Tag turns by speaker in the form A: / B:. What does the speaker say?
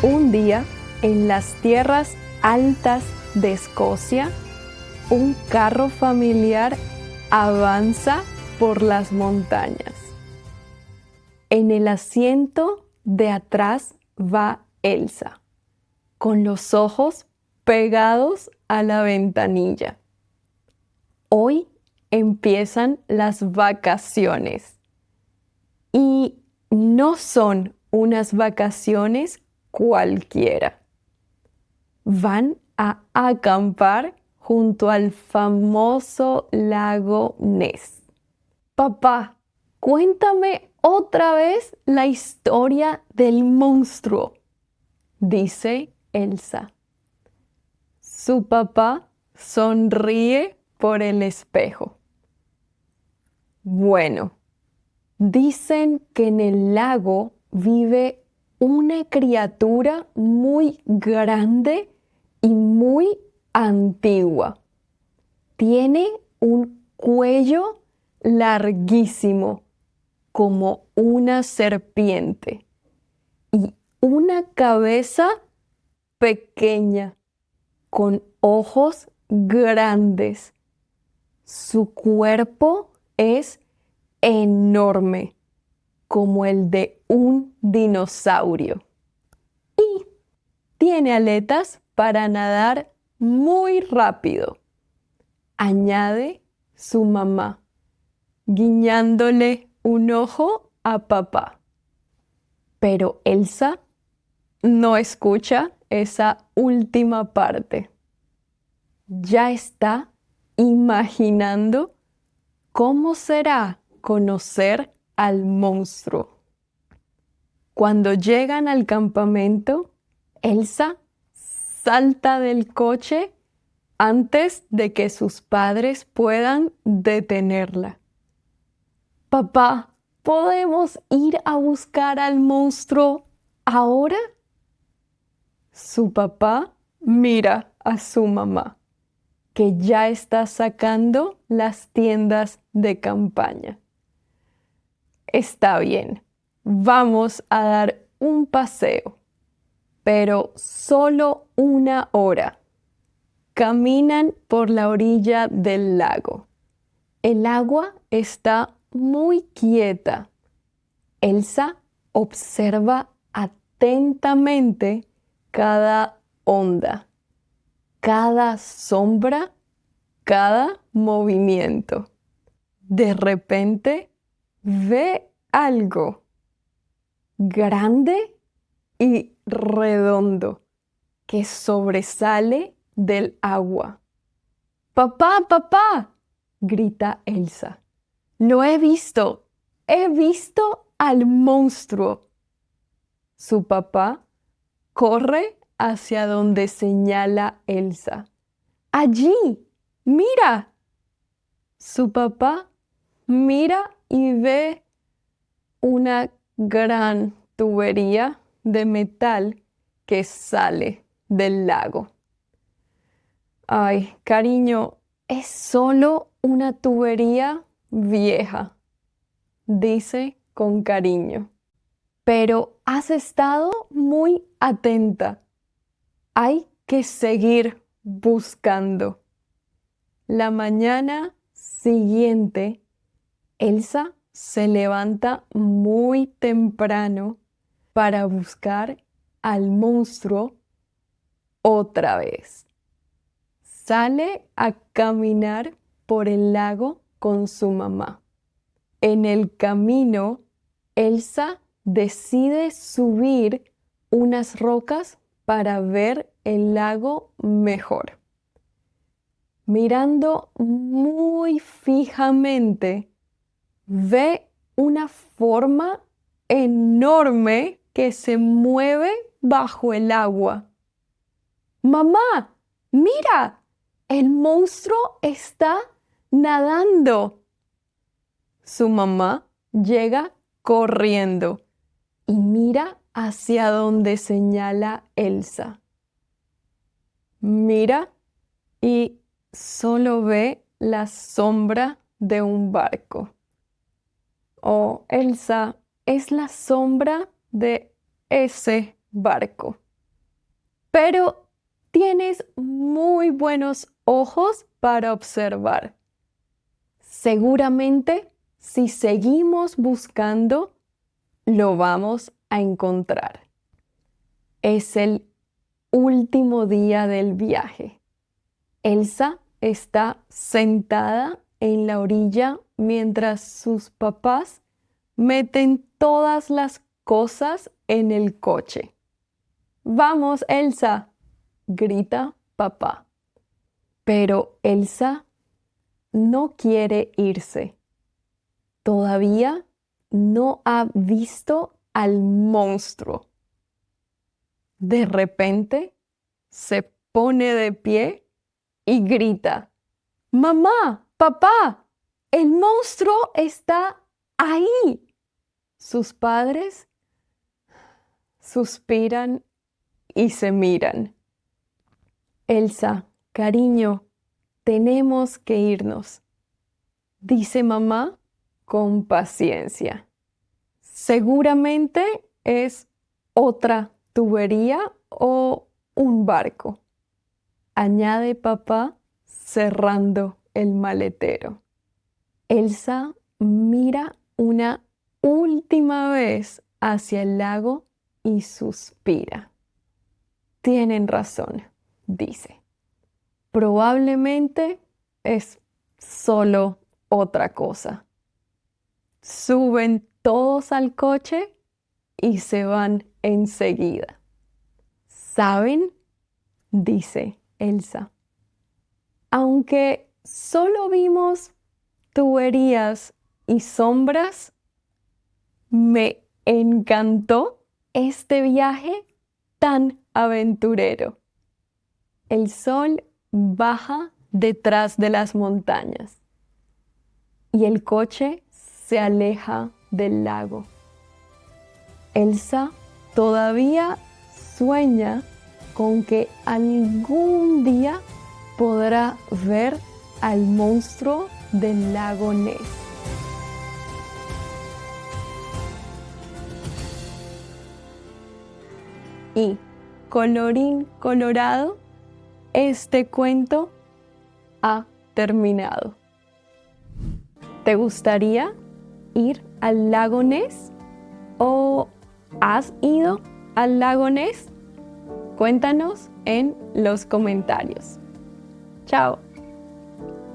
A: Un día, en las tierras altas de Escocia, un carro familiar avanza por las montañas. En el asiento de atrás va Elsa, con los ojos pegados a la ventanilla. Hoy empiezan las vacaciones. Y no son unas vacaciones cualquiera. Van a acampar junto al famoso lago Ness. Papá, cuéntame otra vez la historia del monstruo, dice Elsa. Su papá sonríe por el espejo. Bueno, dicen que en el lago vive una criatura muy grande y muy antigua. Tiene un cuello larguísimo, como una serpiente, y una cabeza pequeña, con ojos grandes. Su cuerpo es enorme, como el de un dinosaurio. Y tiene aletas para nadar muy rápido, añade su mamá, guiñándole un ojo a papá. Pero Elsa no escucha esa última parte. Ya está imaginando cómo será conocer al monstruo. Cuando llegan al campamento, Elsa salta del coche antes de que sus padres puedan detenerla. Papá, ¿podemos ir a buscar al monstruo ahora? Su papá mira a su mamá, que ya está sacando las tiendas de campaña. Está bien, vamos a dar un paseo, pero solo 1 hora. Caminan por la orilla del lago. El agua está muy quieta. Elsa observa atentamente cada onda, cada sombra, cada movimiento. De repente ve algo grande y redondo que sobresale del agua. ¡Papá, papá!, grita Elsa. ¡Lo he visto! ¡He visto al monstruo! Su papá corre hacia donde señala Elsa. ¡Allí! ¡Mira! Su papá mira y ve una gran tubería de metal que sale del lago. Ay, cariño, es solo una tubería vieja, dice con cariño. Pero has estado muy atenta. Hay que seguir buscando. La mañana siguiente, Elsa se levanta muy temprano para buscar al monstruo otra vez. Sale a caminar por el lago con su mamá. En el camino, Elsa decide subir unas rocas para ver el lago mejor. Mirando muy fijamente, ve una forma enorme que se mueve bajo el agua. ¡Mamá! ¡Mira! El monstruo está nadando. Su mamá llega corriendo y mira hacia donde señala Elsa. Mira y solo ve la sombra de un barco. Oh, Elsa, es la sombra de ese barco. pero tienes muy buenos ojos para observar. Seguramente, si seguimos buscando, lo vamos a encontrar. Es el último día del viaje. Elsa está sentada en la orilla mientras sus papás meten todas las cosas en el coche. ¡Vamos, Elsa!, grita papá. Pero Elsa no quiere irse. Todavía no ha visto al monstruo. De repente se pone de pie y grita: ¡Mamá! ¡Papá! ¡El monstruo está ahí! Sus padres suspiran y se miran. Elsa, cariño, tenemos que irnos, dice mamá con paciencia. Seguramente es otra tubería o un barco, añade papá cerrando el maletero. Elsa mira una última vez hacia el lago y suspira. Tienen razón, dice. Probablemente es solo otra cosa. Suben todos al coche y se van enseguida. ¿Saben?, dice Elsa. Aunque solo vimos tuberías y sombras, me encantó este viaje tan aventurero. El sol baja detrás de las montañas y el coche se aleja del lago. Elsa todavía sueña con que algún día podrá ver al monstruo del lago Ness. Y, colorín colorado, este cuento ha terminado. ¿Te gustaría ir al lago Ness? ¿O has ido al lago Ness? Cuéntanos en los comentarios. Chao.